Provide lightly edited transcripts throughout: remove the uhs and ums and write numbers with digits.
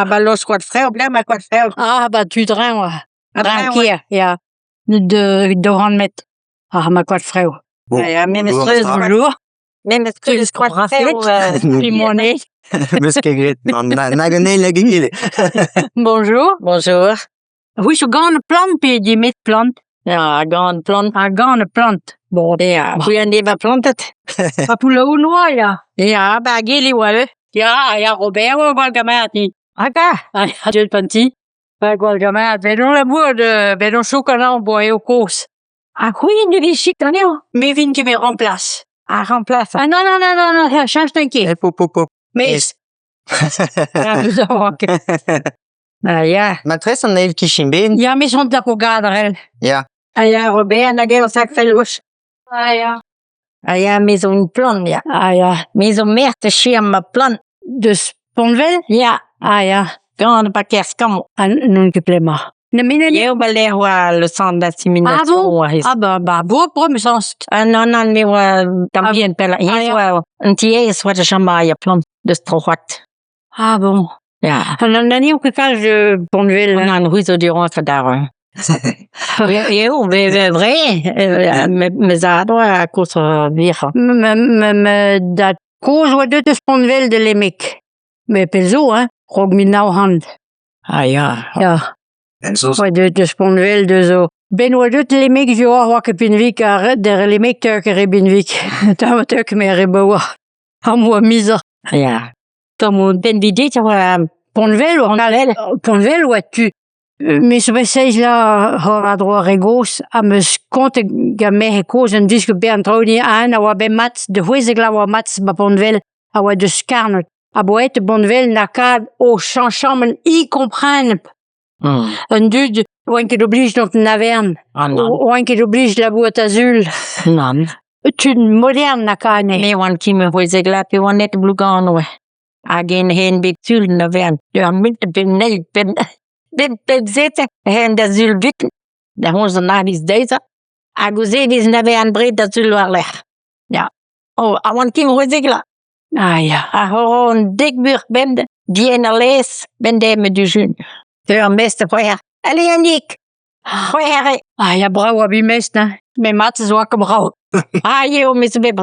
los quad freu, blem a quad freu. Tu dran, Dran, kia, ja. De handmet. Ma quad freu. Bonjour. Men es quad freu. Limonade. Muskegrit, man. Nagonei legile. Bonjour. Bonjour. Oui, je gagne plant, puis die met plant. Ja, gaan plant. Gagne plant. Bon. Ja, goeie neven plantet. Papula unoa, ja. Ja, bageli wale. Ja, Robert, Walgamati. Aga. Jel Panti. Walgamat. Vedon la bourde, vedon chocolat, boy, au course. Oui, ne vi chic, mais vin qui me remplace. Remplace. Non, change t'inquiète. Pop. Mais. Ja. Matres an eil kishimbin. Ja, mais sont de la cogadre, Ja. Ja, Robert, nagel sak felus. Ja, maison plan, ja. Ja. Maison merte schirm ma plan. De Sponvel? Ja. Ja. Gaan pa kerskam. Non que plema. Ne mine ni. Eu balé le centre d'assimilation. Bon, mais sans. Non, mais también pela. Ja, un tie is wat chamaya plan de strohat. Bon. Ja. Nani ook kal je Sponvel. Nan huizo di rentre daar. Eu, vrai, me zado a cosa vieja. Dat koos wat de Sponvel de lemik. Me pezo, rog mi nou hand. Ja. Ja. En zo. Wat de Sponvel de zo. Ben wat de lemik jo wak pinvik der lemik turker binvik. Tam turk me reboa. Amo miser. Ja. Tomo ben vidit Sponvel wat tu. Mais je sais là, à droit regos, à me compte gamé cause un disque bien trauni an, à ben mat de huizegla wa mat ba Bonvel, à wa de scarnet, à boet Bonvel nakad au chanchamen y comprenne. Un dude, ouin qui oblige donc naverne, ouin qui oblige la boîte azul. Non. Tu moderne nakane. Me wan ki me huizegla pe wan net blugan we. Again hen big tul naverne. Ja, mit ben nel ben. Ben zitten, hen de zulbik, de onze navis deze. Aguze is nave aan breed dat zulwaarleg. Ja. I want kim rozigla. Ja. Een dik buur bende, die en lees, ben de me du jun. De meeste voor haar. Allee, Annick. Voor haar. Ja, brauw abi mest, hè. Mijn mat is wakker brauw. Je mis me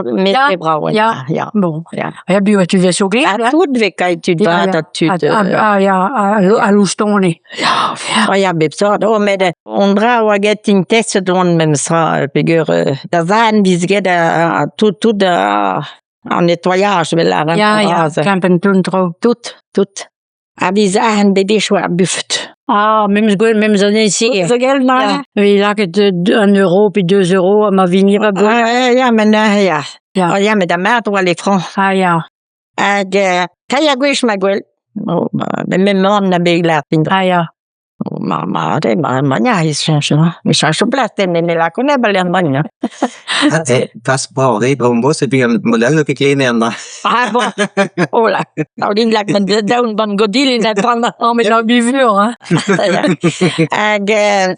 brouwen. Ja. Bon. Ja, bi wat tu veux sauver? Tout de kai tu vas dat tu. À l'oustone. Ja, bepsa, da med det. Ondra wa getting tested on men sa figure. Da van bis get tout en nettoyage vel la. Ja, campen plundro. Tout. Avisa han bébé choix buffet. Même années ici. Så gæld nej. Vi lagt 1 euro puis 2 euros à ma vinir. Ja, men ja. Og ja, men der mad var lidt fra. Ja. Kan jeg gå i smagwell? Men morgen er begge lært mindre. Ja. Mamma, det er mange her i Sjønsjøen. Vi skal ikke plass til den, eller kunne jeg bare lære mange. Pass på, det er bombo, så blir modellen ikke kline igjen da. Ola, og din lagt med down på en godil i det vannet. Men da blir vi jo,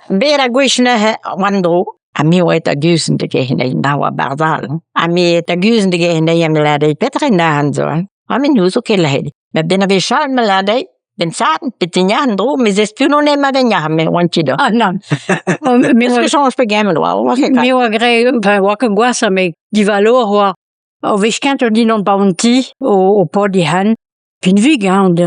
Bedre gå ikke vandro. Ami wa ita gusen de gehende in dawa barzal. Ami ita gusen de gehende yemlade petre na hanzo. Ami nuso kelahedi. Me bena ve shal melade. Ben saten petinya handro, mais espion on ema venya me wanchido. Non. Mais que change pas gamme wa. Mi wa gre waka gwasa me di valor wa. O vishkant di non bounty o podi han. Pin vigand.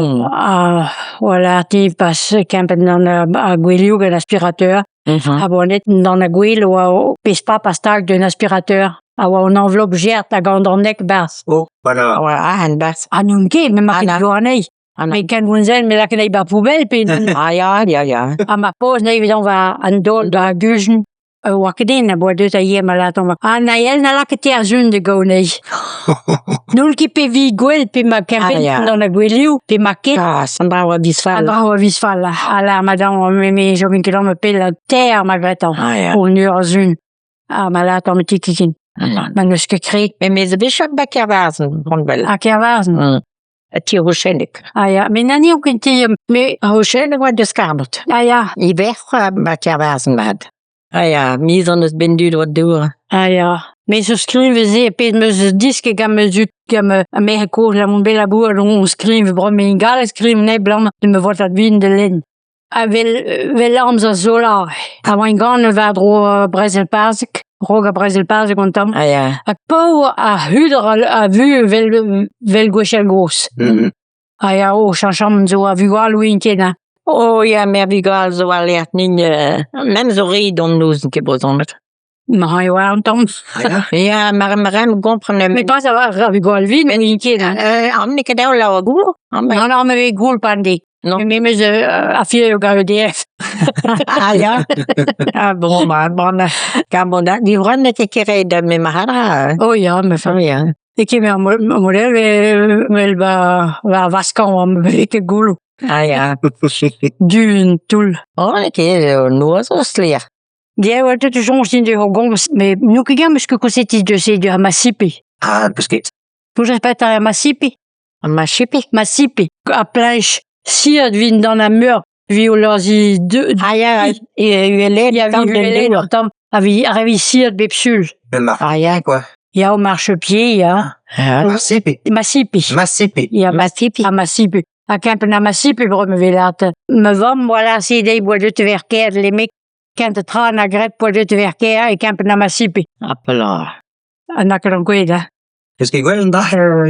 Voilà, ti pas campen dans a gweliu un aspirateur. Abonnet dans la gwil ou pespa pastak d'un aspirateur. Awa une enveloppe gerte à gandornek bas. Voilà. Han bas. Anunke, me makin joanei. Mais quand vous êtes, mais là, qu'il y a pas poubelle, puis. Ja. À ma pause, on va en dol da guzen. Wakadin, boit de tailler malatom. Naël n'a la que t'es azun de gonei. Nous qui pe vi gwel, puis ma campagne dans la gweliu, puis ma quête. Sandra wa visfal. Sandra visfal. Alors, madame, mais je me m'appelle la terre, ma gretan. Au nu azun. Malatom, tikikin. Manusque créé. Mais ze bishop bakervazen, grondbel. Kervazen. Ti hoschenik. Ja, men nani ook in tie, me hoschenik wat de skarbot. Ja. I weg bakervazen mad. Ja, misones bendu wat door. Ja. Mais je scrivais, puis me dis que quand me Mexico, la mon belle abour, on scrive, bro, mais egal, scrive, ne blanc, de me voir ta vie de laine. Vel larmes a zola. Avant gan va dro Breselpazek, roga Breselpazek on tam. Ah, ja. A pau a hudre a vu vel gochel gos. Ah ja, chancham zo a vu al win kena. Oh, ja, mer vigal zo alert nin, mem zo rid om nozen ke bozonnet. Ma jo an tam. Ja, maar rem gompren Mais pas a vu al vin win kena. Amnike daou la gulo. Non, me ve goul pandi. Non. Mais me a fie yo gar EDF. Ah, ja. Ah, bon, Gabonda, die vrande te kere de me mahara. Oh ja, me fa. Oh, ja. Ik heb een model wel vaskan om weken goulu. Ah, ja. Dun toul. Oh, ik heb nooit zo slecht. Die wat het soms in de hogons, mais nu kigam parce que c'était de c'est de Masipi. Ah, parce que Vous respectez à Masipi? Ma chippie. Masipi. À planche, si elle vient dans la mur, violosi de. Ah, ja, Il y a vu le temps, avait si elle bepsul. le Ah, ja. quoi. Il y a au marchepied, il y a Masipi. Masipi. Masipi. Il y a Masipi. a Masipi. A Kempen a Masipi, bro, me velat. Me vam, voilà, si dei bois de te verkeer, les mecs, kent het traan a gret bois de te verkeer, e Kempen a Masipi. Appela. En dat kan kweda. Qu'est-ce que quoi, là?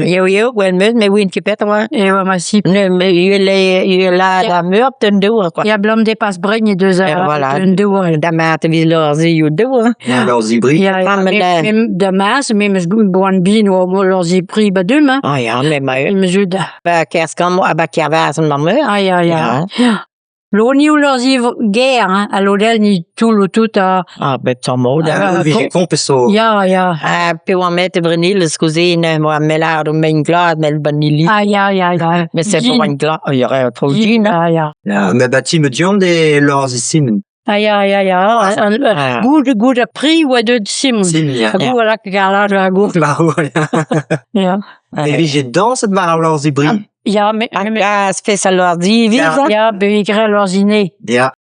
Jo, wel me win ke beter wa. E wa Masipi. Nee, maar jullie laat me op den door, quoi. Ja, blam de pas bregne 2 heures. Voilà. Een doer. Dan maten we lors je door. Ja, leurs hybrides. Ja, même de maas, même bon bin ou lors y pris ba demain. Oh ja, maar Me juda. kerskam, abakjavazen maar me. Ah ja. Lo ni ou lors y guerre, hein, à l'odel ni tout le tout a. Ah, beter mode. Ja, wie compenso. Ja. Ah, pe wa met vanille scuisine, maar melado mijn glad met vanille. Ah ja. Mais c'est Gin. pour un glad. Ja, ja, trop gin. Ah ja. Ja, mais bâti me dion de leurs ici. Ah ja. Goed a prix ou de sim. Sim, ja. Goed la gala a goed. Bah, voilà. Ja. Mais wie j'ai dans cette barre leurs hybrides. Ja, mais Ah, c'est ça leur dit, visa. ja, beigre lors iné. Ja.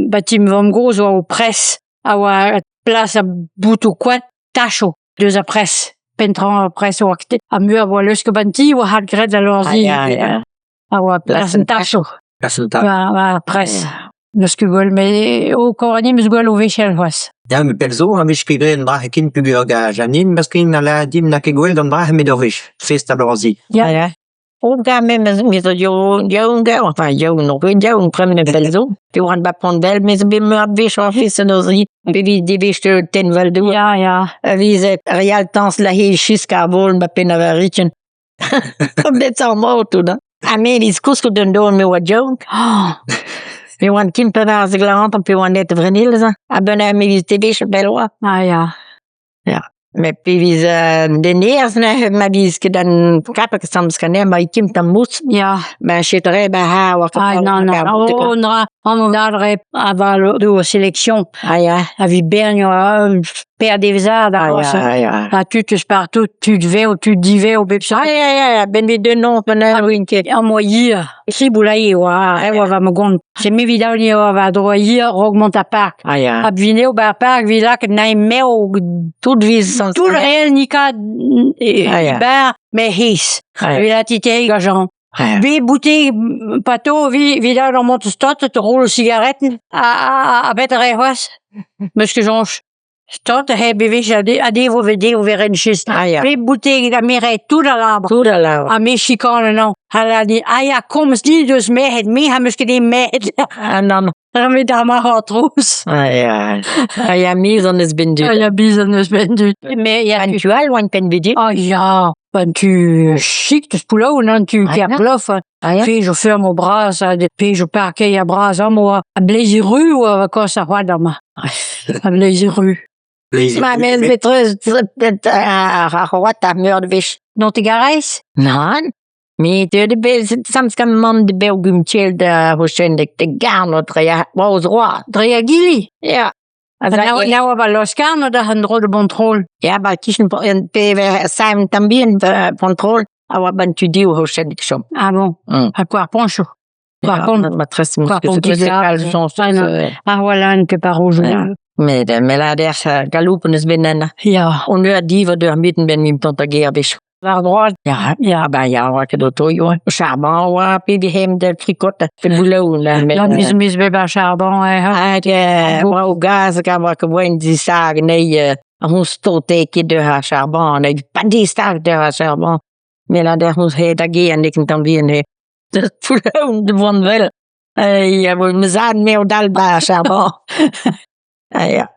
Batim vom gros au presse, a place a boutou kwat tacho, 2 a presse. Pentran presse o akte. A mu a voileus que banti ou had gred a lors Ja. a place en tacho. Resultat. Va presse. Neus que gol, mais o corani meus gol o vechel was. Ja, me pelzo, ha mich skrive en drache kin puburga Janine, parce qu'il n'a la dim na kegwel dan drache me dorvich. Fest à leurs Ja. Ook daar met jou nog weer jou prem bel zo. Die waren bij Pondel met een bimmer bisch of is er zie. Die bisch ten wel doen. Ja. Wie ze real tans la heel schiska vol bij penaveritjen. Dat zou mooi dan. Amen is kusko den doen met wat joke. We want kind penaar zich laat op we want net vrenil za. Abona me die bisch belwa. Ah ja. Mais puis de neersne ma biske dan kapek samskane maar kim tam mus Ja. maar shetre ba ha wa Ah non. On a avant de sélection. Ah ja. Avi Berne, père des arts, Ja. là, tu te partout, tu te vais ou tu te divais au bébé. Ja. Ben we de non pena winke. En moyen, si boulaye, va me gon. C'est mes vidéos, va droyer, augmente à parc. Ah ja. Abviner au bar parc, villa, que naï meo, Tout vis sans. tout le réel, nika, bar, mais his. Villa tité, gageant. Vi bouteille, pato, villa, on monte stot, te roule cigarette, à betere was. Monsieur Jonche. Stot, hebben we a devo vedere over een schist. Ah ja. Vi bouteille, la mere, tout à l'arbre. Tout à l'heure. A Mexicanen nou. Hij die, ja, kom eens die dus mee, het mee, hij moest die mee. En dan. Dan we daar maar hard roos. Ah ja, meer dan is ben du. Ja, business ben du. Maar ja, En tu al wan pen bidi. ah ja, ben tu chic, dus poulou, non, tu Ah, cap ja. bluff. Ah ja. Puis je ferme au bras, puis je parquet à bras, moi, à Blaisiru, ou quoi ça, quoi, dans ma. À Blaisiru. Maar men betreft wat dat mörderwisch. Non, te gares? Non. Mais de samskam man de belgum chill de hosendik de garno trea was roi. Dreagili. Ja. Nou, aber los Carno, da han de contrôle. Ja, maar kiezen en PV zijn tambien control. Aber ben tu di hosendik som. Ah bon? À quoi, poncho? Quoi, Maar tres Qua moet poncho, Ah ah, voilà, un que par rouge. Maar la der galopen is binnen. Ja. En nu die we door midden ben we tot de gerbis. Daar droit. Ja, ben ja, wat ik doe toch, joh. Charbon, wat heb je hem de fricotte, de boulot, Ja, mis bij charbon. Wow, gaz, kan wat gewoon die sagen, nee, hun stort teken door haar charbon, nee, die staat door haar charbon. Maar la der moest hij daar gaan, ik dan weer nee. De boulot, de van wel. Ja, we zijn meer dan bij charbon. Ja.